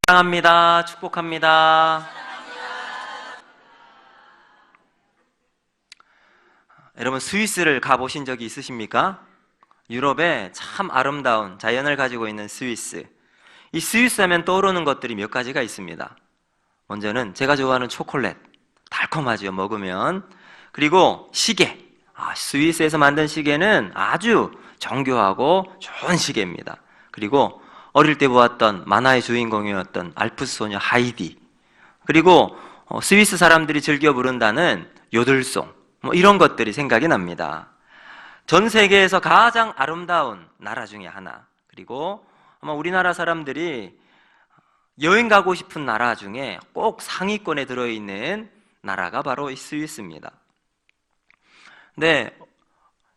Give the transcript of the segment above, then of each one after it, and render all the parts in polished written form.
사랑합니다. 축복합니다. 여러분, 스위스를 가보신 적이 있으십니까? 유럽에 참 아름다운 자연을 가지고 있는 스위스. 이 스위스 하면 떠오르는 것들이 몇 가지가 있습니다. 먼저는 제가 좋아하는 초콜릿, 달콤하죠, 먹으면. 그리고 시계. 스위스에서 만든 시계는 아주 정교하고 좋은 시계입니다. 그리고 어릴 때 보았던 만화의 주인공이었던 알프스 소녀 하이디. 그리고 스위스 사람들이 즐겨 부른다는 요들송, 이런 것들이 생각이 납니다. 전 세계에서 가장 아름다운 나라 중에 하나. 그리고 아마 우리나라 사람들이 여행 가고 싶은 나라 중에 꼭 상위권에 들어있는 나라가 바로 이 스위스입니다. 근데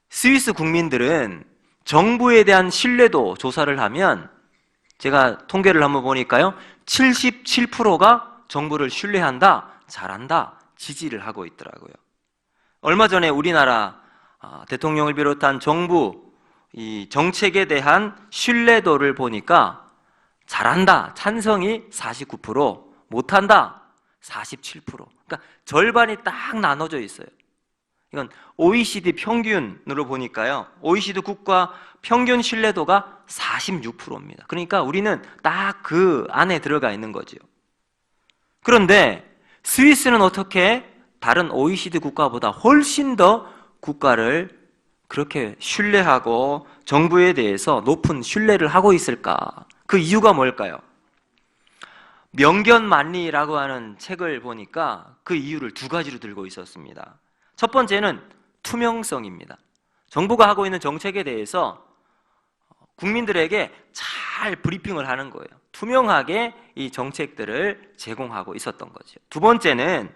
스위스 국민들은 정부에 대한 신뢰도 조사를 하면, 제가 통계를 한번 보니까요, 77%가 정부를 신뢰한다, 잘한다, 지지를 하고 있더라고요. 얼마 전에 우리나라 대통령을 비롯한 정부 이 정책에 대한 신뢰도를 보니까 잘한다, 찬성이 49%, 못한다, 47%. 그러니까 절반이 딱 나눠져 있어요. 이건 OECD 평균으로 보니까요, OECD 국가 평균 신뢰도가 46%입니다. 그러니까 우리는 딱 그 안에 들어가 있는 거죠. 그런데 스위스는 어떻게 다른 OECD 국가보다 훨씬 더 국가를 그렇게 신뢰하고 정부에 대해서 높은 신뢰를 하고 있을까? 그 이유가 뭘까요? 명견만리라고 하는 책을 보니까 그 이유를 두 가지로 들고 있었습니다. 첫 번째는 투명성입니다. 정부가 하고 있는 정책에 대해서 국민들에게 잘 브리핑을 하는 거예요. 투명하게 이 정책들을 제공하고 있었던 거죠. 두 번째는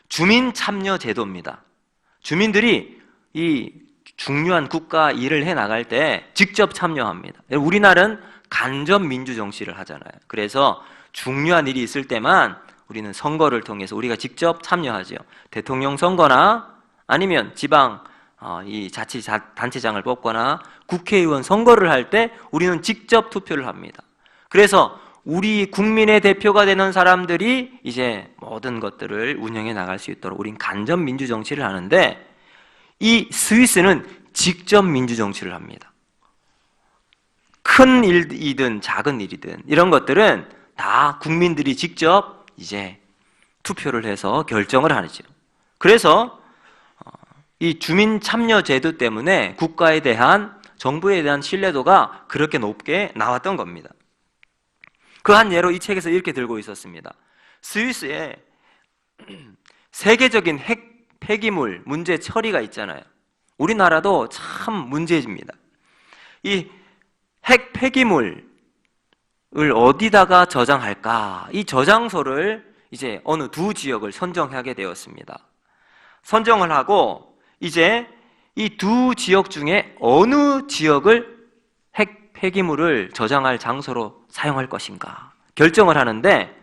주민 참여 제도입니다. 주민들이 이 중요한 국가 일을 해 나갈 때 직접 참여합니다. 우리나라는 간접 민주 정치를 하잖아요. 그래서 중요한 일이 있을 때만 우리는 선거를 통해서 우리가 직접 참여하죠. 대통령 선거나 아니면 지방 이 자치단체장을 뽑거나 국회의원 선거를 할 때 우리는 직접 투표를 합니다. 그래서 우리 국민의 대표가 되는 사람들이 이제 모든 것들을 운영해 나갈 수 있도록 우린 간접 민주 정치를 하는데, 이 스위스는 직접 민주 정치를 합니다. 큰 일이든 작은 일이든 이런 것들은 다 국민들이 직접 이제 투표를 해서 결정을 하죠. 그래서 이 주민 참여 제도 때문에 국가에 대한, 정부에 대한 신뢰도가 그렇게 높게 나왔던 겁니다. 그 한 예로 이 책에서 이렇게 들고 있었습니다. 스위스에 세계적인 핵 폐기물 문제 처리가 있잖아요. 우리나라도 참 문제입니다. 이 핵 폐기물을 어디다가 저장할까? 이 저장소를 이제 어느 두 지역을 선정하게 되었습니다. 선정을 하고 이제 이 두 지역 중에 어느 지역을 핵 폐기물을 저장할 장소로 사용할 것인가 결정을 하는데,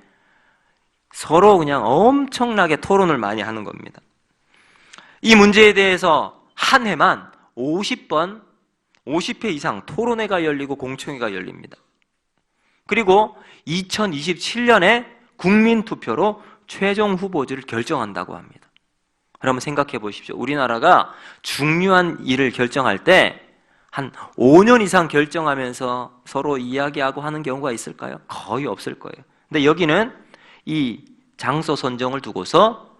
서로 그냥 엄청나게 토론을 많이 하는 겁니다. 이 문제에 대해서 한 해만 50회 이상 토론회가 열리고 공청회가 열립니다. 그리고 2027년에 국민투표로 최종 후보지를 결정한다고 합니다. 여러분 생각해 보십시오. 우리나라가 중요한 일을 결정할 때 한 5년 이상 결정하면서 서로 이야기하고 하는 경우가 있을까요? 거의 없을 거예요. 근데 여기는 이 장소 선정을 두고서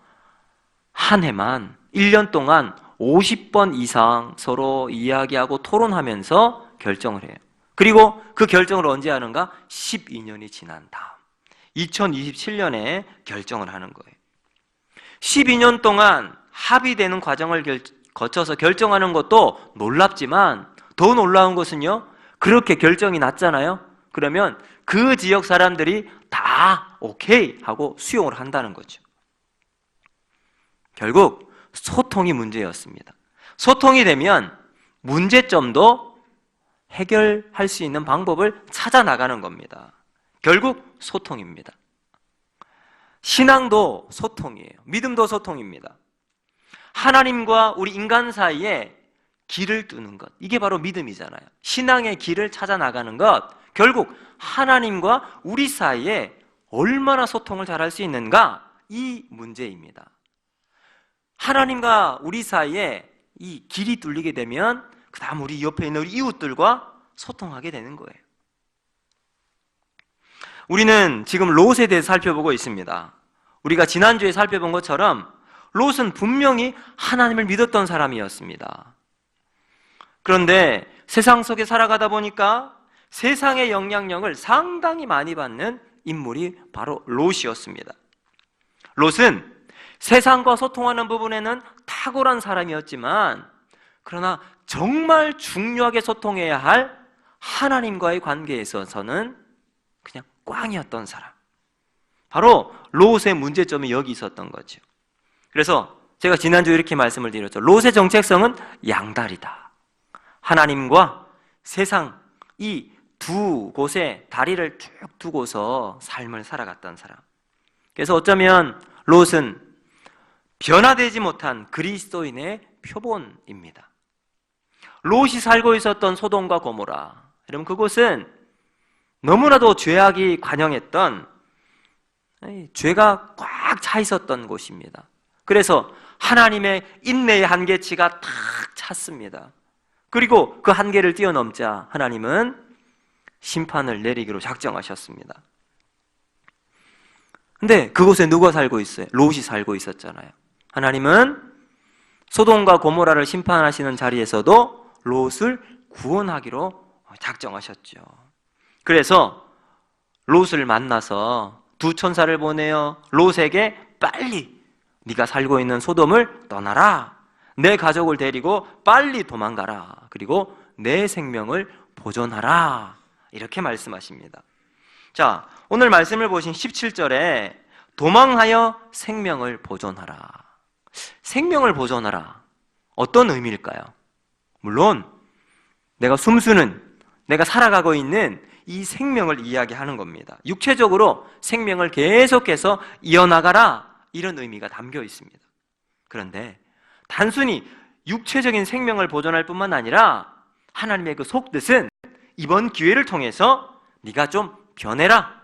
한 해만 1년 동안 50번 이상 서로 이야기하고 토론하면서 결정을 해요. 그리고 그 결정을 언제 하는가? 12년이 지난 다음 2027년에 결정을 하는 거예요. 12년 동안 합의되는 과정을 거쳐서 결정하는 것도 놀랍지만, 더 놀라운 것은요, 그렇게 결정이 났잖아요. 그러면 그 지역 사람들이 다 오케이 하고 수용을 한다는 거죠. 결국 소통이 문제였습니다. 소통이 되면 문제점도 해결할 수 있는 방법을 찾아 나가는 겁니다. 결국 소통입니다. 신앙도 소통이에요. 믿음도 소통입니다. 하나님과 우리 인간 사이에 길을 뚫는 것, 이게 바로 믿음이잖아요. 신앙의 길을 찾아 나가는 것, 결국 하나님과 우리 사이에 얼마나 소통을 잘할 수 있는가? 이 문제입니다. 하나님과 우리 사이에 이 길이 뚫리게 되면 그 다음 우리 옆에 있는 우리 이웃들과 소통하게 되는 거예요. 우리는 지금 롯에 대해서 살펴보고 있습니다. 우리가 지난주에 살펴본 것처럼 롯은 분명히 하나님을 믿었던 사람이었습니다. 그런데 세상 속에 살아가다 보니까 세상의 영향력을 상당히 많이 받는 인물이 바로 롯이었습니다. 롯은 세상과 소통하는 부분에는 탁월한 사람이었지만, 그러나 정말 중요하게 소통해야 할 하나님과의 관계에 있어서는 그냥 꽝이었던 사람. 바로 롯의 문제점이 여기 있었던 거죠. 그래서 제가 지난주에 이렇게 말씀을 드렸죠. 롯의 정체성은 양다리다. 하나님과 세상 이 두 곳에 다리를 쭉 두고서 삶을 살아갔던 사람. 그래서 어쩌면 롯은 변화되지 못한 그리스도인의 표본입니다. 롯이 살고 있었던 소돔과 고모라, 여러분 그곳은 너무나도 죄악이 관영했던, 죄가 꽉 차 있었던 곳입니다. 그래서 하나님의 인내의 한계치가 탁 찼습니다. 그리고 그 한계를 뛰어넘자 하나님은 심판을 내리기로 작정하셨습니다. 근데 그곳에 누가 살고 있어요? 롯이 살고 있었잖아요. 하나님은 소돔과 고모라를 심판하시는 자리에서도 롯을 구원하기로 작정하셨죠. 그래서 롯을 만나서 두 천사를 보내어 롯에게 빨리 네가 살고 있는 소돔을 떠나라. 내 가족을 데리고 빨리 도망가라. 그리고 내 생명을 보존하라. 이렇게 말씀하십니다. 자, 오늘 말씀을 보신 17절에 도망하여 생명을 보존하라. 생명을 보존하라. 어떤 의미일까요? 물론 내가 숨쉬는, 내가 살아가고 있는 이 생명을 이야기하는 겁니다. 육체적으로 생명을 계속해서 이어나가라, 이런 의미가 담겨 있습니다. 그런데 단순히 육체적인 생명을 보존할 뿐만 아니라 하나님의 그 속뜻은 이번 기회를 통해서 네가 좀 변해라,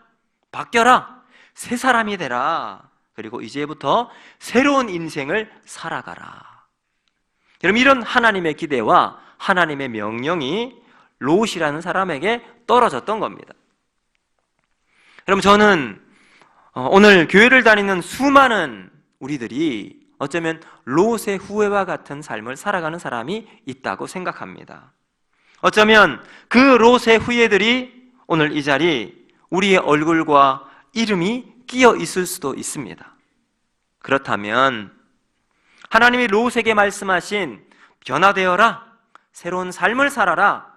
바뀌어라, 새 사람이 되라, 그리고 이제부터 새로운 인생을 살아가라. 여러분, 이런 하나님의 기대와 하나님의 명령이 롯이라는 사람에게 떨어졌던 겁니다. 여러분, 저는 오늘 교회를 다니는 수많은 우리들이 어쩌면 롯의 후회와 같은 삶을 살아가는 사람이 있다고 생각합니다. 어쩌면 그 롯의 후예들이 오늘 이 자리 우리의 얼굴과 이름이 끼어 있을 수도 있습니다. 그렇다면 하나님이 롯에게 말씀하신 변화되어라, 새로운 삶을 살아라,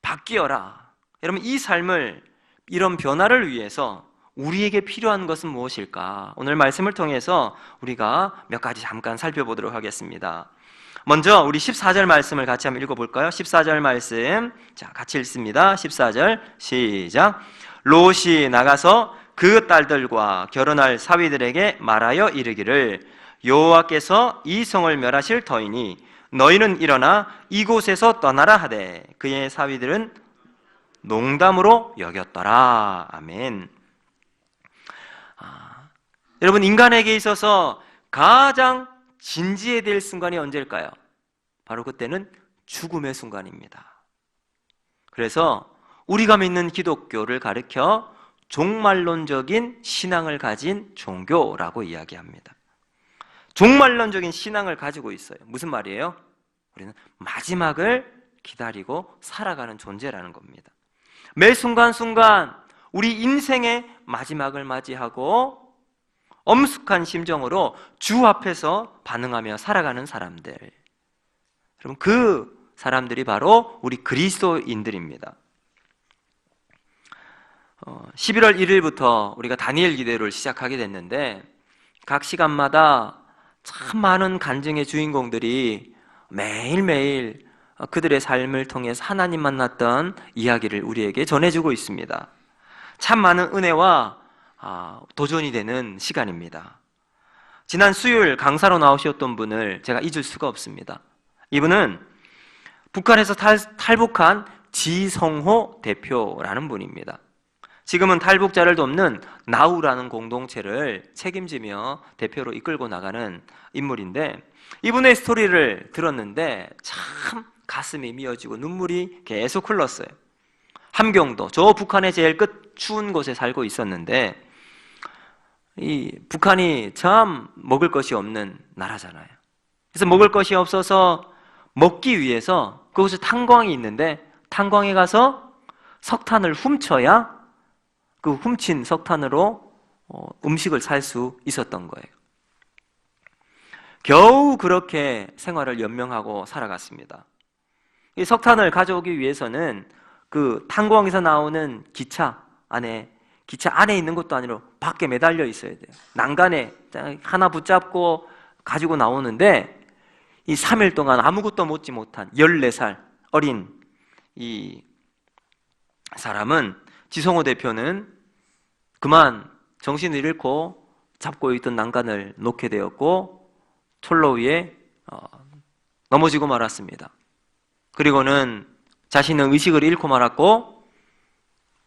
바뀌어라. 여러분, 이 삶을, 이런 변화를 위해서 우리에게 필요한 것은 무엇일까? 오늘 말씀을 통해서 우리가 몇 가지 잠깐 살펴보도록 하겠습니다. 먼저 우리 14절 말씀을 같이 한번 읽어볼까요? 14절 말씀, 자, 같이 읽습니다. 14절 시작. 롯이 나가서 그 딸들과 결혼할 사위들에게 말하여 이르기를 여호와께서 이 성을 멸하실 터이니 너희는 일어나 이곳에서 떠나라 하되 그의 사위들은 농담으로 여겼더라. 아멘. 여러분, 인간에게 있어서 가장 진지해야 될 순간이 언제일까요? 바로 그때는 죽음의 순간입니다. 그래서 우리가 믿는 기독교를 가르쳐 종말론적인 신앙을 가진 종교라고 이야기합니다. 종말론적인 신앙을 가지고 있어요. 무슨 말이에요? 우리는 마지막을 기다리고 살아가는 존재라는 겁니다. 매 순간순간 우리 인생의 마지막을 맞이하고 엄숙한 심정으로 주 앞에서 반응하며 살아가는 사람들, 여러분, 그 사람들이 바로 우리 그리스도인들입니다. 11월 1일부터 우리가 다니엘 기도를 시작하게 됐는데 각 시간마다 참 많은 간증의 주인공들이 매일매일 그들의 삶을 통해서 하나님 만났던 이야기를 우리에게 전해주고 있습니다. 참 많은 은혜와 도전이 되는 시간입니다. 지난 수요일 강사로 나오셨던 분을 제가 잊을 수가 없습니다. 이분은 북한에서 탈북한 지성호 대표라는 분입니다. 지금은 탈북자를 돕는 나우라는 공동체를 책임지며 대표로 이끌고 나가는 인물인데, 이분의 스토리를 들었는데 참 가슴이 미어지고 눈물이 계속 흘렀어요. 함경도, 저 북한의 제일 끝 추운 곳에 살고 있었는데, 이 북한이 참 먹을 것이 없는 나라잖아요. 그래서 먹을 것이 없어서 먹기 위해서 그곳에 탄광이 있는데, 탄광에 가서 석탄을 훔쳐야 그 훔친 석탄으로 음식을 살 수 있었던 거예요. 겨우 그렇게 생활을 연명하고 살아갔습니다. 이 석탄을 가져오기 위해서는 그 탄광에서 나오는 기차 안에 있는 것도 아니라 밖에 매달려 있어야 돼요. 난간에 하나 붙잡고 가지고 나오는데, 이 3일 동안 아무것도 먹지 못한 14살 어린 이 사람은, 지성호 대표는 그만 정신을 잃고 잡고 있던 난간을 놓게 되었고 철로 위에 넘어지고 말았습니다. 그리고는 자신은 의식을 잃고 말았고,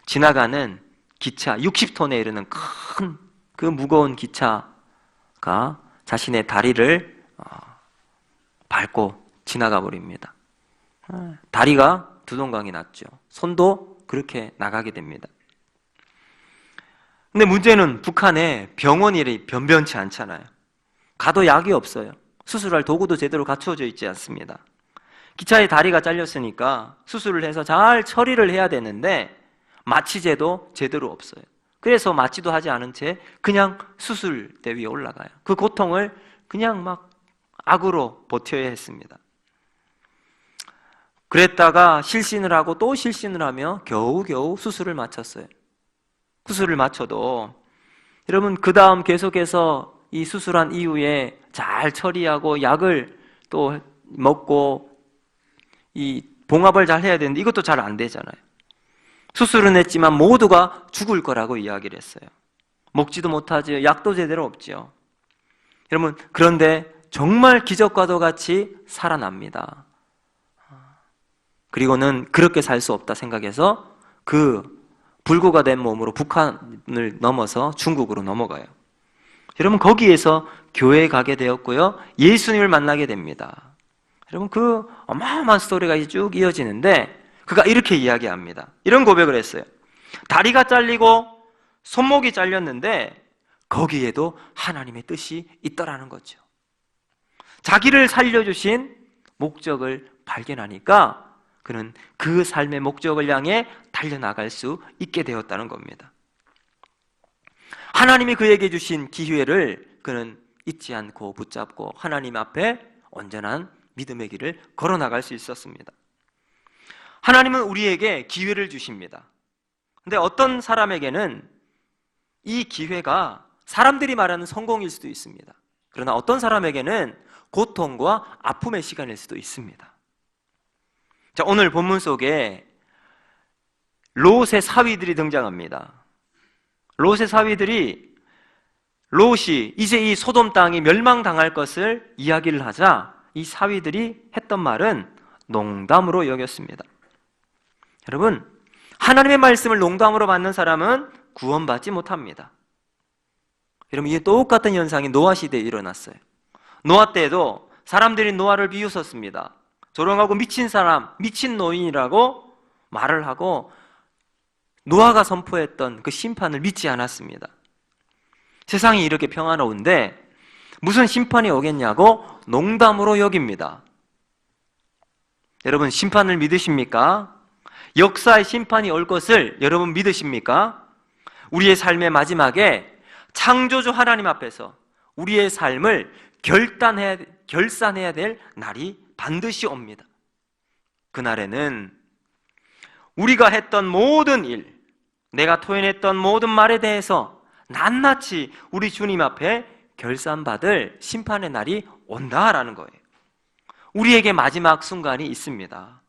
지나가는 기차 60톤에 이르는 큰 그 무거운 기차가 자신의 다리를 밟고 지나가 버립니다. 다리가 두동강이 났죠. 손도 그렇게 나가게 됩니다. 근데 문제는 북한에 병원이 변변치 않잖아요. 가도 약이 없어요. 수술할 도구도 제대로 갖춰져 있지 않습니다. 기차의 다리가 잘렸으니까 수술을 해서 잘 처리를 해야 되는데 마취제도 제대로 없어요. 그래서 마취도 하지 않은 채 그냥 수술대 위에 올라가요. 그 고통을 그냥 막 악으로 버텨야 했습니다. 그랬다가 실신을 하고 또 실신을 하며 겨우겨우 수술을 마쳤어요. 수술을 마쳐도 여러분, 그 다음 계속해서 이 수술한 이후에 잘 처리하고 약을 또 먹고 이 봉합을 잘 해야 되는데 이것도 잘 안 되잖아요. 수술은 했지만 모두가 죽을 거라고 이야기를 했어요. 먹지도 못하지, 약도 제대로 없지요. 여러분, 그런데 정말 기적과도 같이 살아납니다. 그리고는 그렇게 살 수 없다 생각해서 그 불구가 된 몸으로 북한을 넘어서 중국으로 넘어가요. 여러분, 거기에서 교회에 가게 되었고요, 예수님을 만나게 됩니다. 여러분, 그 어마어마한 스토리가 쭉 이어지는데 그가 이렇게 이야기합니다. 이런 고백을 했어요. 다리가 잘리고 손목이 잘렸는데 거기에도 하나님의 뜻이 있더라는 거죠. 자기를 살려주신 목적을 발견하니까 그는 그 삶의 목적을 향해 달려나갈 수 있게 되었다는 겁니다. 하나님이 그에게 주신 기회를 그는 잊지 않고 붙잡고 하나님 앞에 온전한 믿음의 길을 걸어나갈 수 있었습니다. 하나님은 우리에게 기회를 주십니다. 근데 어떤 사람에게는 이 기회가 사람들이 말하는 성공일 수도 있습니다. 그러나 어떤 사람에게는 고통과 아픔의 시간일 수도 있습니다. 자, 오늘 본문 속에 롯의 사위들이 등장합니다. 롯의 사위들이 롯이 이제 이 소돔 땅이 멸망당할 것을 이야기를 하자 이 사위들이 했던 말은 농담으로 여겼습니다. 여러분, 하나님의 말씀을 농담으로 받는 사람은 구원받지 못합니다. 여러분, 이게 똑같은 현상이 노아 시대에 일어났어요. 노아 때에도 사람들이 노아를 비웃었습니다. 조롱하고 미친 사람, 미친 노인이라고 말을 하고 노아가 선포했던 그 심판을 믿지 않았습니다. 세상이 이렇게 평화로운데 무슨 심판이 오겠냐고 농담으로 여깁니다. 여러분, 심판을 믿으십니까? 역사의 심판이 올 것을 여러분 믿으십니까? 우리의 삶의 마지막에 창조주 하나님 앞에서 우리의 삶을 결산해야 될 날이 반드시 옵니다. 그날에는 우리가 했던 모든 일, 내가 토해냈던 모든 말에 대해서 낱낱이 우리 주님 앞에 결산받을 심판의 날이 온다라는 거예요. 우리에게 마지막 순간이 있습니다.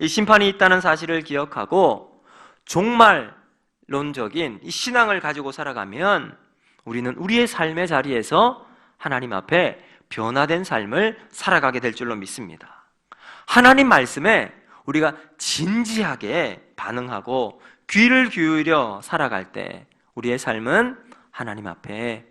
이 심판이 있다는 사실을 기억하고 종말론적인 이 신앙을 가지고 살아가면 우리는 우리의 삶의 자리에서 하나님 앞에 변화된 삶을 살아가게 될 줄로 믿습니다. 하나님 말씀에 우리가 진지하게 반응하고 귀를 기울여 살아갈 때 우리의 삶은 하나님 앞에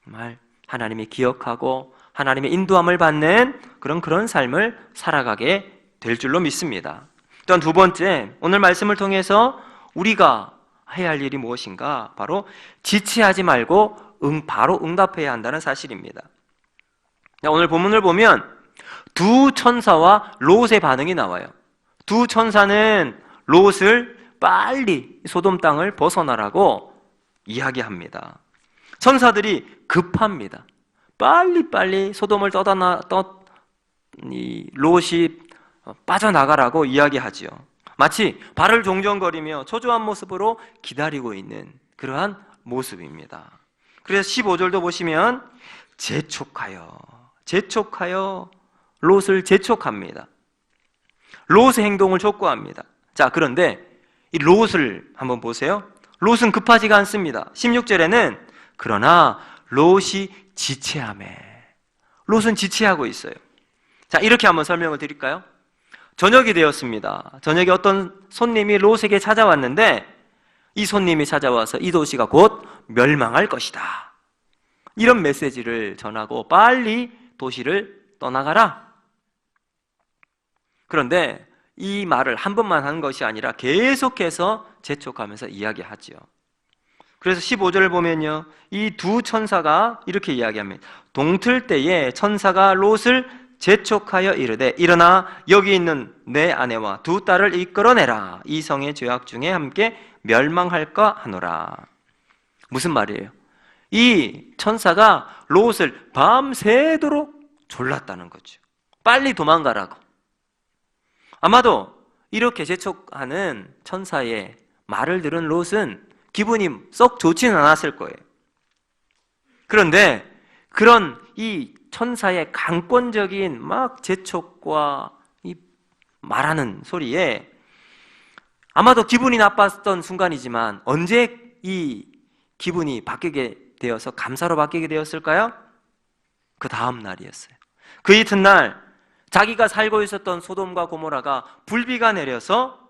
정말 하나님이 기억하고 하나님의 인도함을 받는 그런 삶을 살아가게 될 줄로 믿습니다. 또한 두 번째, 오늘 말씀을 통해서 우리가 해야 할 일이 무엇인가? 바로 지체하지 말고 바로 응답해야 한다는 사실입니다. 오늘 본문을 보면 두 천사와 롯의 반응이 나와요. 두 천사는 롯을 빨리 소돔 땅을 벗어나라고 이야기합니다. 천사들이 급합니다. 빨리 소돔을 롯이 빠져나가라고 이야기하지요. 마치 발을 종종거리며 초조한 모습으로 기다리고 있는 그러한 모습입니다. 그래서 15절도 보시면 재촉하여 롯을 재촉합니다. 롯의 행동을 촉구합니다. 자, 그런데 이 롯을 한번 보세요. 롯은 급하지가 않습니다. 16절에는 그러나 롯이 지체하매. 롯은 지체하고 있어요. 자, 이렇게 한번 설명을 드릴까요? 저녁이 되었습니다. 저녁에 어떤 손님이 롯에게 찾아왔는데 이 손님이 찾아와서 이 도시가 곧 멸망할 것이다. 이런 메시지를 전하고 빨리 도시를 떠나가라. 그런데 이 말을 한 번만 한 것이 아니라 계속해서 재촉하면서 이야기하지요. 그래서 15절을 보면요, 이 두 천사가 이렇게 이야기합니다. 동틀 때에 천사가 롯을 재촉하여 이르되 일어나 여기 있는 내 아내와 두 딸을 이끌어내라. 이 성의 죄악 중에 함께 멸망할까 하노라. 무슨 말이에요? 이 천사가 롯을 밤새도록 졸랐다는 거죠. 빨리 도망가라고. 아마도 이렇게 재촉하는 천사의 말을 들은 롯은 기분이 썩 좋지는 않았을 거예요. 그런데 그런 이 천사의 강권적인 막 재촉과 이 말하는 소리에 아마도 기분이 나빴던 순간이지만 언제 이 기분이 바뀌게 되어서 감사로 바뀌게 되었을까요? 그 다음 날이었어요. 그 이튿날 자기가 살고 있었던 소돔과 고모라가 불비가 내려서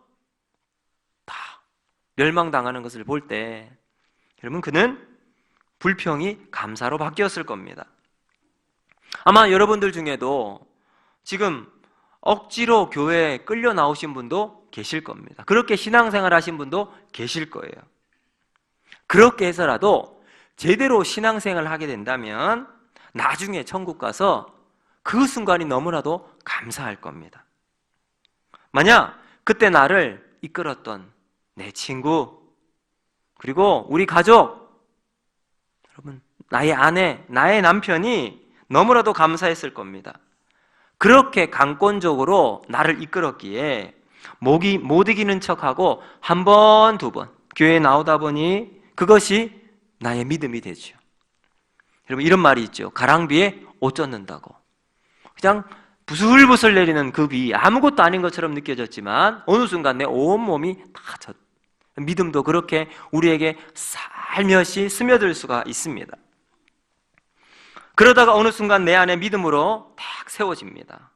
다 멸망당하는 것을 볼 때 여러분, 그는 불평이 감사로 바뀌었을 겁니다. 아마 여러분들 중에도 지금 억지로 교회에 끌려 나오신 분도 계실 겁니다. 그렇게 신앙생활 하신 분도 계실 거예요. 그렇게 해서라도 제대로 신앙생활을 하게 된다면 나중에 천국 가서 그 순간이 너무나도 감사할 겁니다. 만약 그때 나를 이끌었던 내 친구, 그리고 우리 가족, 여러분, 나의 아내, 나의 남편이 너무나도 감사했을 겁니다. 그렇게 강권적으로 나를 이끌었기에 못 이기는 척하고 한 번, 두 번 교회에 나오다 보니 그것이 나의 믿음이 되죠. 여러분, 이런 말이 있죠. 가랑비에 옷 젖는다고. 그냥 부슬부슬 내리는 그 비, 아무것도 아닌 것처럼 느껴졌지만 어느 순간 내 온몸이 다 젖. 믿음도 그렇게 우리에게 살며시 스며들 수가 있습니다. 그러다가 어느 순간 내 안에 믿음으로 딱 세워집니다.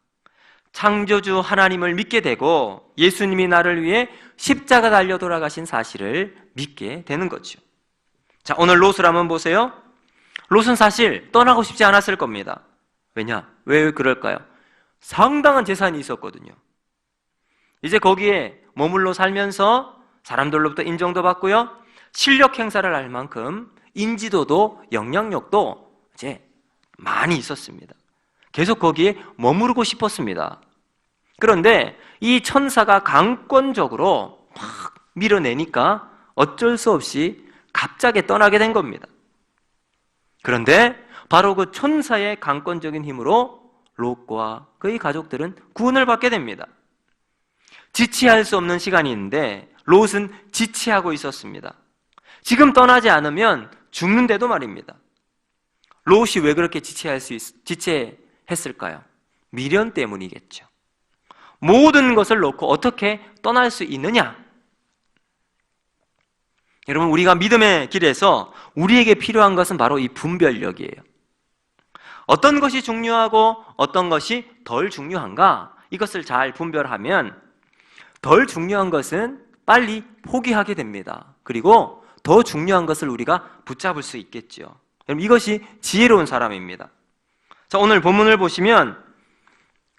창조주 하나님을 믿게 되고 예수님이 나를 위해 십자가 달려 돌아가신 사실을 믿게 되는 거죠. 자, 오늘 롯을 한번 보세요. 롯은 사실 떠나고 싶지 않았을 겁니다. 왜냐? 왜 그럴까요? 상당한 재산이 있었거든요. 이제 거기에 머물러 살면서 사람들로부터 인정도 받고요, 실력 행사를 할 만큼 인지도도 영향력도 이제 많이 있었습니다. 계속 거기에 머무르고 싶었습니다. 그런데 이 천사가 강권적으로 막 밀어내니까 어쩔 수 없이 갑자기 떠나게 된 겁니다. 그런데 바로 그 천사의 강권적인 힘으로 롯과 그의 가족들은 구원을 받게 됩니다. 지체할 수 없는 시간이 있는데 롯은 지체하고 있었습니다. 지금 떠나지 않으면 죽는데도 말입니다. 롯이 왜 그렇게 지체했을까요? 미련 때문이겠죠. 모든 것을 놓고 어떻게 떠날 수 있느냐? 여러분, 우리가 믿음의 길에서 우리에게 필요한 것은 바로 이 분별력이에요. 어떤 것이 중요하고 어떤 것이 덜 중요한가? 이것을 잘 분별하면 덜 중요한 것은 빨리 포기하게 됩니다. 그리고 더 중요한 것을 우리가 붙잡을 수 있겠죠. 여러분, 이것이 지혜로운 사람입니다. 자, 오늘 본문을 보시면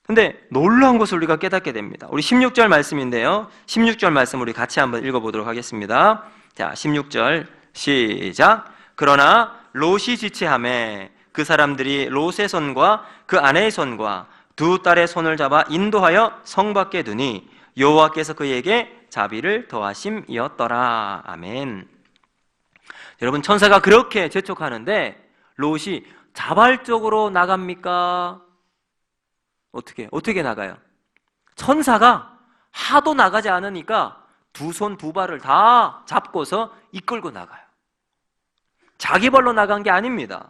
근데 놀라운 것을 우리가 깨닫게 됩니다. 우리 16절 말씀인데요. 16절 말씀 우리 같이 한번 읽어보도록 하겠습니다. 자, 16절 시작. 그러나 롯이 지체하매 그 사람들이 롯의 손과 그 아내의 손과 두 딸의 손을 잡아 인도하여 성 밖에 두니 여호와께서 그에게 자비를 더하심이었더라. 아멘. 여러분, 천사가 그렇게 재촉하는데 롯이 자발적으로 나갑니까? 어떻게 나가요? 천사가 하도 나가지 않으니까 두 손 두 발을 다 잡고서 이끌고 나가요. 자기 발로 나간 게 아닙니다.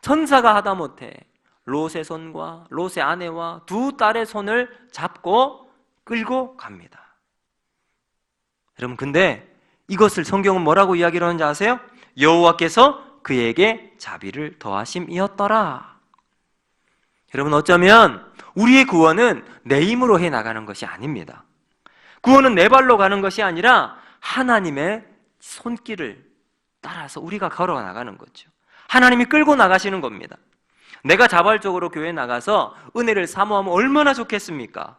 천사가 하다못해 롯의 손과 롯의 아내와 두 딸의 손을 잡고 끌고 갑니다. 여러분, 근데 이것을 성경은 뭐라고 이야기를 하는지 아세요? 여호와께서 그에게 자비를 더하심이었더라. 여러분, 어쩌면 우리의 구원은 내 힘으로 해 나가는 것이 아닙니다. 구원은 내 발로 가는 것이 아니라 하나님의 손길을 따라서 우리가 걸어 나가는 거죠. 하나님이 끌고 나가시는 겁니다. 내가 자발적으로 교회에 나가서 은혜를 사모하면 얼마나 좋겠습니까?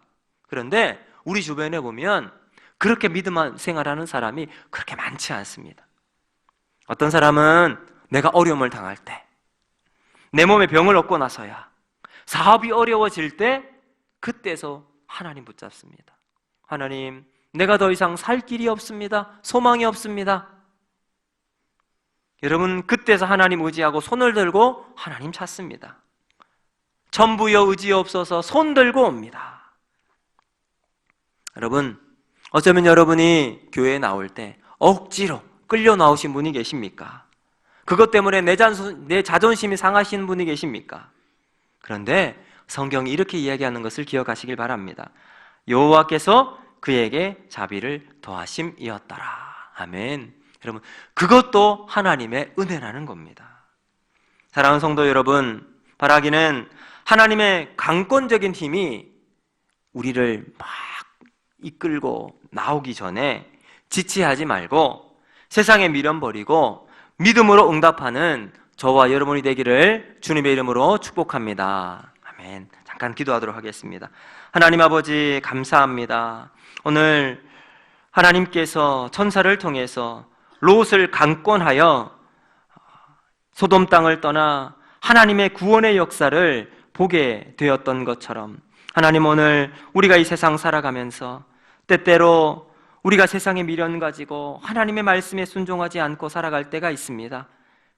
그런데 우리 주변에 보면 그렇게 믿음 생활하는 사람이 그렇게 많지 않습니다. 어떤 사람은 내가 어려움을 당할 때, 내 몸에 병을 얻고 나서야, 사업이 어려워질 때 그때서 하나님 붙잡습니다. 하나님, 내가 더 이상 살 길이 없습니다. 소망이 없습니다. 여러분, 그때서 하나님 의지하고 손을 들고 하나님 찾습니다. 전부여 의지없어서 손 들고 옵니다. 여러분, 어쩌면 여러분이 교회에 나올 때 억지로 끌려 나오신 분이 계십니까? 그것 때문에 내 자존심이 상하신 분이 계십니까? 그런데 성경이 이렇게 이야기하는 것을 기억하시길 바랍니다. 여호와께서 그에게 자비를 더하심이었더라. 아멘. 여러분, 그것도 하나님의 은혜라는 겁니다. 사랑하는 성도 여러분, 바라기는 하나님의 강권적인 힘이 우리를 막 이끌고 나오기 전에 지체하지 말고 세상에 미련 버리고 믿음으로 응답하는 저와 여러분이 되기를 주님의 이름으로 축복합니다. 아멘. 잠깐 기도하도록 하겠습니다. 하나님 아버지, 감사합니다. 오늘 하나님께서 천사를 통해서 롯을 강권하여 소돔 땅을 떠나 하나님의 구원의 역사를 보게 되었던 것처럼, 하나님, 오늘 우리가 이 세상 살아가면서 때때로 우리가 세상의 미련 가지고 하나님의 말씀에 순종하지 않고 살아갈 때가 있습니다.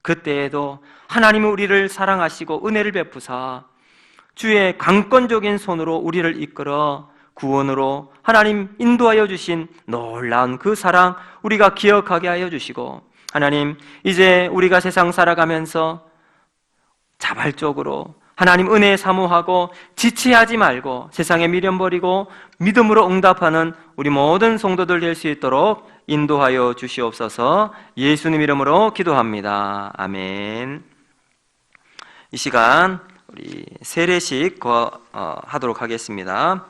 그때에도 하나님은 우리를 사랑하시고 은혜를 베푸사 주의 강권적인 손으로 우리를 이끌어 구원으로 하나님 인도하여 주신 놀라운 그 사랑 우리가 기억하게 하여 주시고, 하나님, 이제 우리가 세상 살아가면서 자발적으로 하나님 은혜 사모하고 지체하지 말고 세상에 미련 버리고 믿음으로 응답하는 우리 모든 성도들 될 수 있도록 인도하여 주시옵소서. 예수님 이름으로 기도합니다. 아멘. 이 시간 우리 세례식 하도록 하겠습니다.